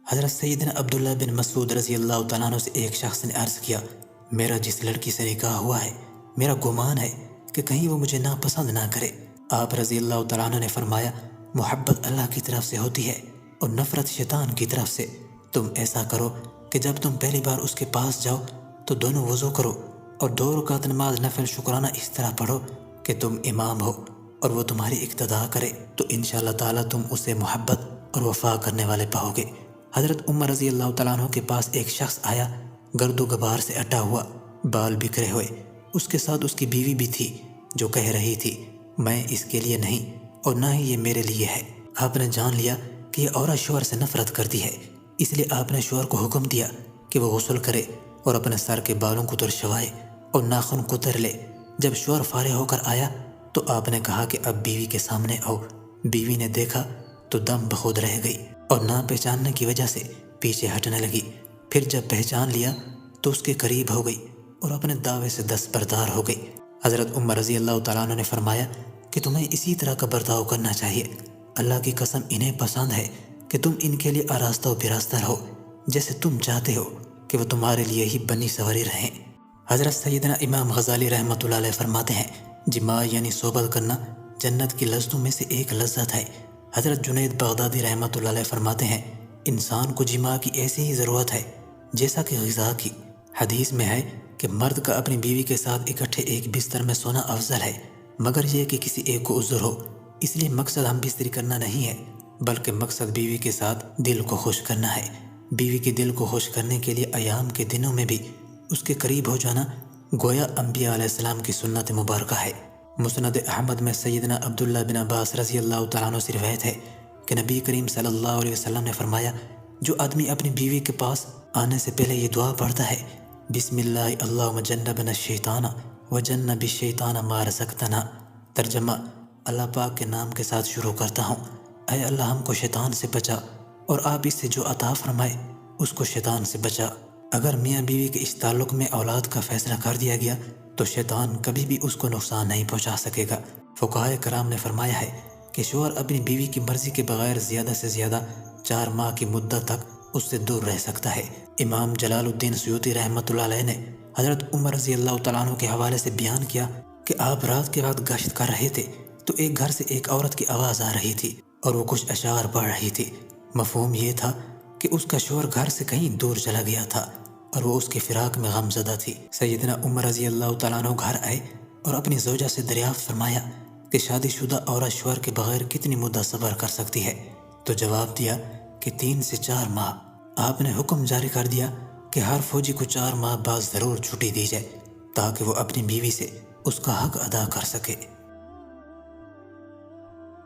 حضرت سیدنا عبداللہ بن مسعود رضی اللہ تعالیٰ عنہ سے ایک شخص نے عرض کیا، میرا جس لڑکی سے نکاح ہوا ہے میرا گمان ہے کہ کہیں وہ مجھے ناپسند نہ کرے۔ آپ رضی اللہ تعالیٰ عنہ نے فرمایا، محبت اللہ کی طرف سے ہوتی ہے اور نفرت شیطان کی طرف سے۔ تم ایسا کرو کہ جب تم پہلی بار اس کے پاس جاؤ تو دونوں وضو کرو اور 2 رکعت نماز نفل شکرانہ اس طرح پڑھو کہ تم امام ہو اور وہ تمہاری اقتداء کرے، تو انشاءاللہ تعالیٰ تم اسے محبت اور وفا کرنے والے پاؤ گے۔ حضرت عمر رضی اللہ تعالیٰ عنہ کے پاس ایک شخص آیا، گرد و غبار سے اٹا ہوا، بال بکھرے ہوئے، اس کے ساتھ اس کی بیوی بھی تھی جو کہہ رہی تھی، میں اس کے لیے نہیں اور نہ ہی یہ میرے لیے ہے۔ آپ نے جان لیا کہ یہ عورت شوہر سے نفرت کرتی ہے، اس لیے آپ نے شوہر کو حکم دیا کہ وہ غسل کرے اور اپنے سر کے بالوں کو ترشوائے اور ناخن کتر لے۔ جب شوہر فارغ ہو کر آیا تو آپ نے کہا کہ اب بیوی کے سامنے آؤ۔ بیوی نے دیکھا تو دم بخود رہ گئی اور نہ پہچاننے کی وجہ سے پیچھے ہٹنے لگی۔ پھر جب پہچان لیا تو اس کے قریب ہو گئی اور اپنے دعوے سے دستبردار ہو گئی۔ حضرت عمر رضی اللہ تعالیٰ عنہ نے فرمایا کہ تمہیں اسی طرح کا برتاؤ کرنا چاہیے۔ اللہ کی قسم انہیں پسند ہے کہ تم ان کے لیے آراستہ و براستہ رہو، جیسے تم چاہتے ہو کہ وہ تمہارے لیے ہی بنی سنوری رہیں۔ حضرت سیدنا امام غزالی رحمۃ اللہ علیہ فرماتے ہیں، جماع یعنی صحبت کرنا جنت کی لذتوں میں سے ایک لذت ہے۔ حضرت جنید بغدادی رحمۃ اللہ علیہ فرماتے ہیں، انسان کو جماع کی ایسی ہی ضرورت ہے جیسا کہ غذا کی۔ حدیث میں ہے کہ مرد کا اپنی بیوی کے ساتھ اکٹھے ایک بستر میں سونا افضل ہے، مگر یہ کہ کسی ایک کو عذر ہو۔ اس لیے مقصد ہم بستری کرنا نہیں ہے، بلکہ مقصد بیوی کے ساتھ دل کو خوش کرنا ہے۔ بیوی کے دل کو خوش کرنے کے لیے ایام کے دنوں میں بھی اس کے قریب ہو جانا گویا انبیاء علیہ السلام کی سنت مبارکہ ہے۔ مسند احمد میں سیدنا عبداللہ بن عباس رضی اللہ تعالیٰ عنہ سے روایت ہے کہ نبی کریم صلی اللہ علیہ وسلم نے فرمایا، جو آدمی اپنی بیوی کے پاس آنے سے پہلے یہ دعا پڑھتا ہے، بسم اللہ اللہم جنبنا الشیطان وجنب الشیطان ما رزقتنا، ترجمہ، اللہ پاک کے نام کے ساتھ شروع کرتا ہوں، اے اللہ ہم کو شیطان سے بچا اور آپ اس سے جو عطا فرمائے اس کو شیطان سے بچا۔ اگر میاں بیوی کے اس تعلق میں اولاد کا فیصلہ کر دیا گیا تو شیطان کبھی بھی اس کو نقصان نہیں پہنچا سکے گا۔ فقہائے کرام نے فرمایا ہے کہ شوہر اپنی بیوی کی مرضی کے بغیر زیادہ سے زیادہ 4 ماہ کی مدت تک اس سے دور رہ سکتا ہے۔ امام جلال الدین سیوطی رحمۃ اللہ علیہ نے حضرت عمر رضی اللہ تعالیٰ عنہ کے حوالے سے بیان کیا کہ آپ رات کے وقت گشت کر رہے تھے تو ایک گھر سے ایک عورت کی آواز آ رہی تھی اور وہ کچھ اشعار پڑھ رہی تھی۔ مفہوم یہ تھا کہ اس کا شوہر گھر سے کہیں دور چلا گیا تھا اور وہ اس کے فراق میں غمزدہ تھی۔ سیدنا عمر رضی اللہ تعالیٰ عنہ گھر آئے اور اپنی زوجہ سے دریافت فرمایا کہ شادی شدہ عورت شوہر کے بغیر کتنی مدت صبر کر سکتی ہے؟ تو جواب دیا کہ 3 سے 4 ماہ۔ آپ نے حکم جاری کر دیا کہ ہر فوجی کو 4 ماہ بعد ضرور چھٹی دی جائے تاکہ وہ اپنی بیوی سے اس کا حق ادا کر سکے۔